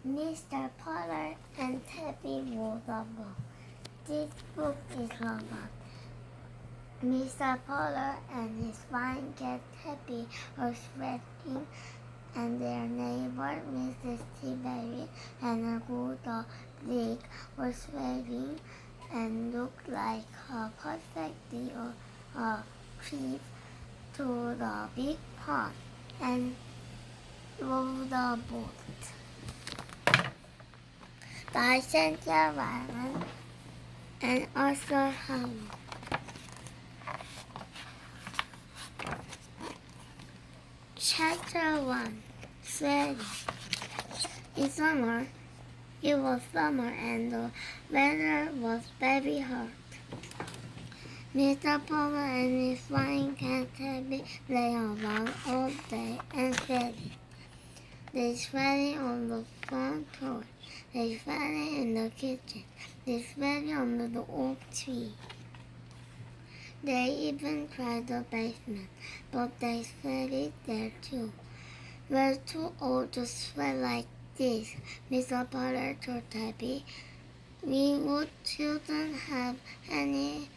Mr. Potter and Tabby wrote a book. This book is about Mr. Potter and his fine cat Tabby were sweating, and their neighbor Mrs. Tillberry and her good dog Dick were sweating and looked like a perfect deal trip to the big pond and rowed a boat. By Cynthia Ryan and Arthur Howard. Chapter 1. Sweating. It was summer and the weather was very hot. Mr. Potter and his fine cat Tabby lay around all day and sweated. They sweated on the front porch. They sweated in the kitchen. They sweated under the oak tree. They even tried the basement, but they sweated there too. We're too old to sweat like this, Mr. Potter told Tabby. We would shouldn't have any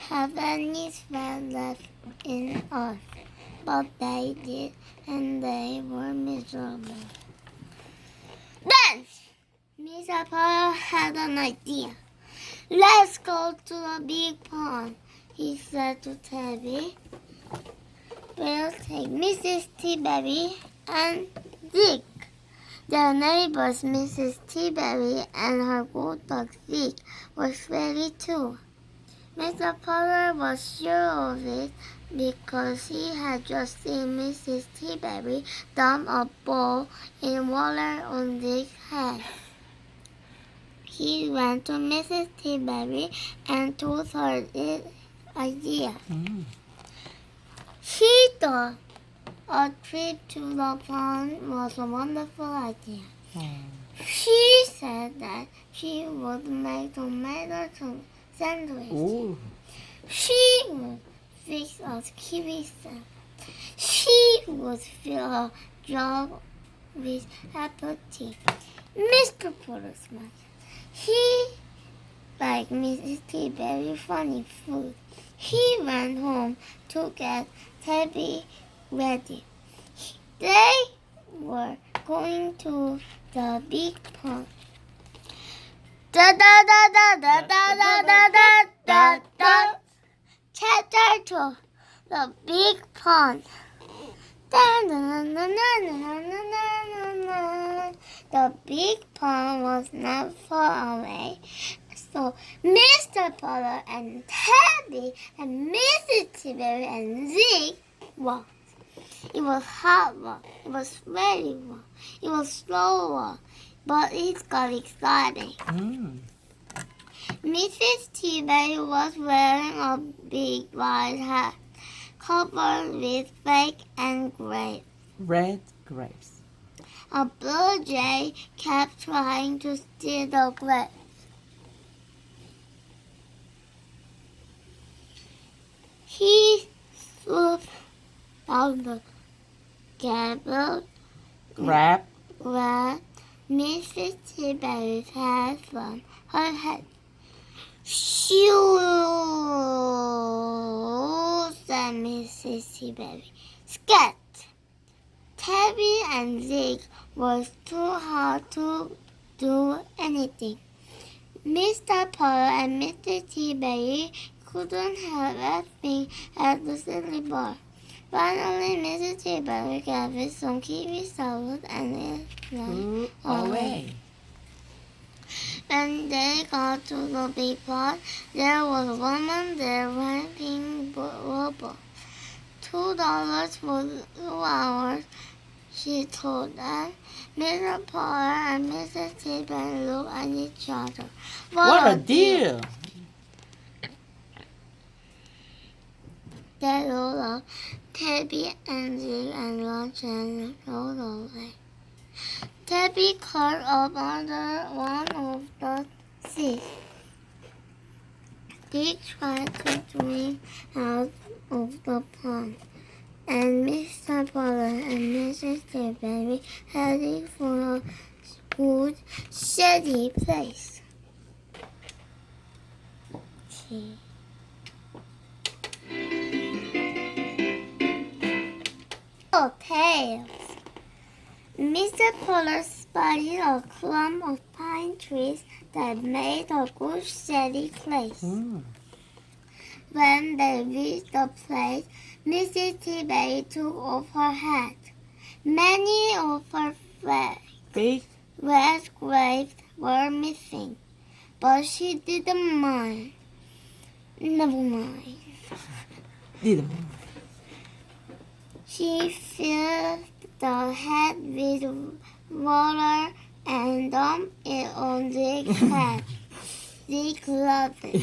have any sweat left in us. But they did, and they were miserable. Then Mr. Potter had an idea. Let's go to the big pond, he said to Tabby. We'll take Mrs. Tillberry and Dick. Their neighbors, Mrs. Tillberry and her good dog Dick, were ready too. Mr. Potter was sure of it because he had just seen Mrs. Tillberry dump a bowl in water on Dick's head. He went to Mrs. Tillberry and told her his idea. She thought a trip to the pond was a wonderful idea. She said that she would make tomato sandwiches. Ooh. She would fix a kiwi salad. She would fill a jar with apple tea. Mr. Potter smiled. He liked Mrs. Tillberry funny food. He went home to get Tabby ready. They were going to the big pond. Da da da da da da da da da da da. Chapter 2. The big pond. The big pond was not far away, so Mr. Potter and Tabby and Mrs. Tillberry and Zeke walked. It was hard walk. It was very walk. It was slow walk, but it got exciting. Mrs. Tillberry was wearing a big white hat covered with fake and grapes. Red grapes. A blue jay kept trying to steal the grapes. He swooped down the gable, Grab. grabbed Mrs. Tillberry's hat from her head. Shoo! Said Mrs. Tillberry. Scat! Tabby and Zeke were too hard to do anything. Mr. Potter and Mr. Tillberry couldn't help laughing at the silly boy. Finally, Mrs. Tillberry gave it some kiwi salad and it ran away. When they got to the big pond, there was a woman there wiping rubble. $2 for 2 hours, she told them. Mr. Potter and Mrs. Tillberry looked at each other. What a deal! They rolled up Tabby and Zeke and lunch and rolled away. Tabby curled up under one of the seats. Dick tried to swim out of the pond, and Mr. Potter and Mrs. Tillberry headed for a good, shady place. Oh, tails! Mr. Potter spotted a clump of pine trees that made a good shady place. Mm. When they reached the place, Mrs. Tillberry took off her hat. Many of her Big. red grapes were missing, but she didn't mind. Never mind. Didn't. She filled the hat with water and dumped it on Zeke's head. Zeke loved it.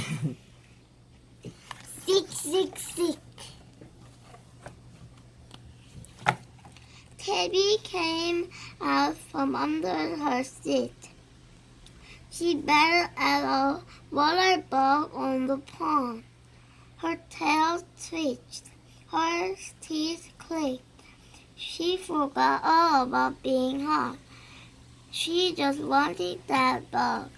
Zeke. Tabby came out from under her seat. She battled at a water bug on the pond. Her tail twitched. Her teeth clicked. She forgot all about being hot. She just wanted that bug.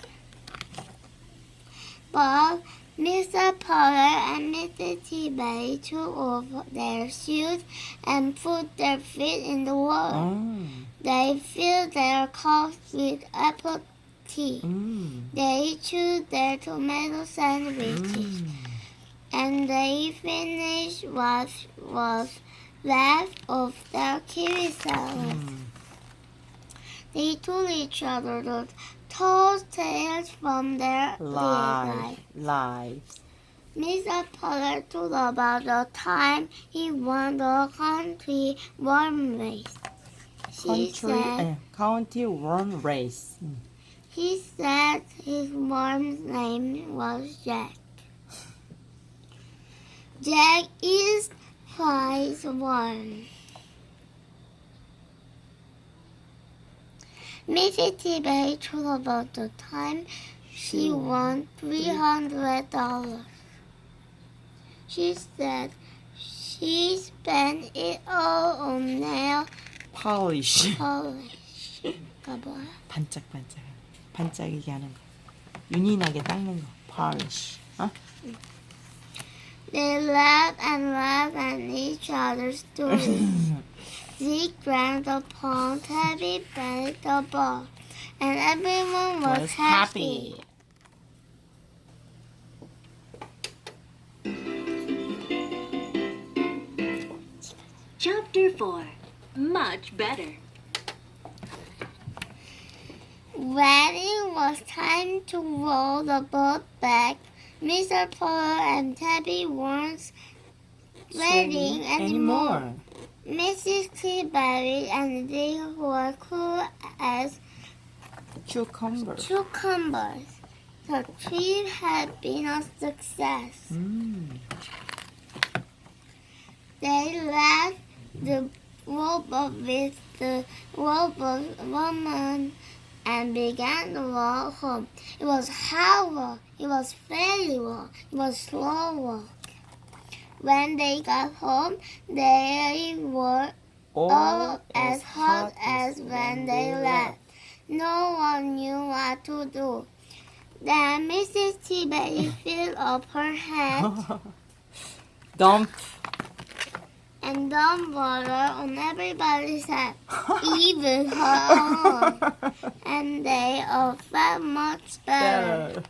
But Mr. Potter and Mrs. Tillberry took off their shoes and put their feet in the water. Oh. They filled their cups with apple tea. Mm. They chewed their tomato sandwiches. Mm. And they finished what was left of their kiwi salad. Mm. They told each other the tall tales from their lives. Lives. Mr. Potter told about the time he won the country worm race. County worm race. Mm. He said his worm's name was Jack. Jack is prize worm. Mrs. Tillberry told about the time she won $300. She said she spent it all on nail Polish. polish.가 뭐야? 반짝이게 하는 거. 윤인하게 닦는 거. Polish. 어? They laughed at each other's stories. Zeke drank the pond, Tabby batted the ball, and everyone was happy. Chapter 4. Much better. When it was time to roll the boat back, Mr. Potter and Tabby weren't sweating anymore. Mrs. Tillberry and Zeke were cool as Cucumbers. The trip had been a success. Mm. They left the rowboat with the rowboat woman and began to walk home. It was hard work. It was fairy work. It was slow work. When they got home, they were all as hot as when they left. No one knew what to do. Then Mrs. Tillberry filled up her hat Dump. and dumped water on everybody's head, even her own. And they all felt much better.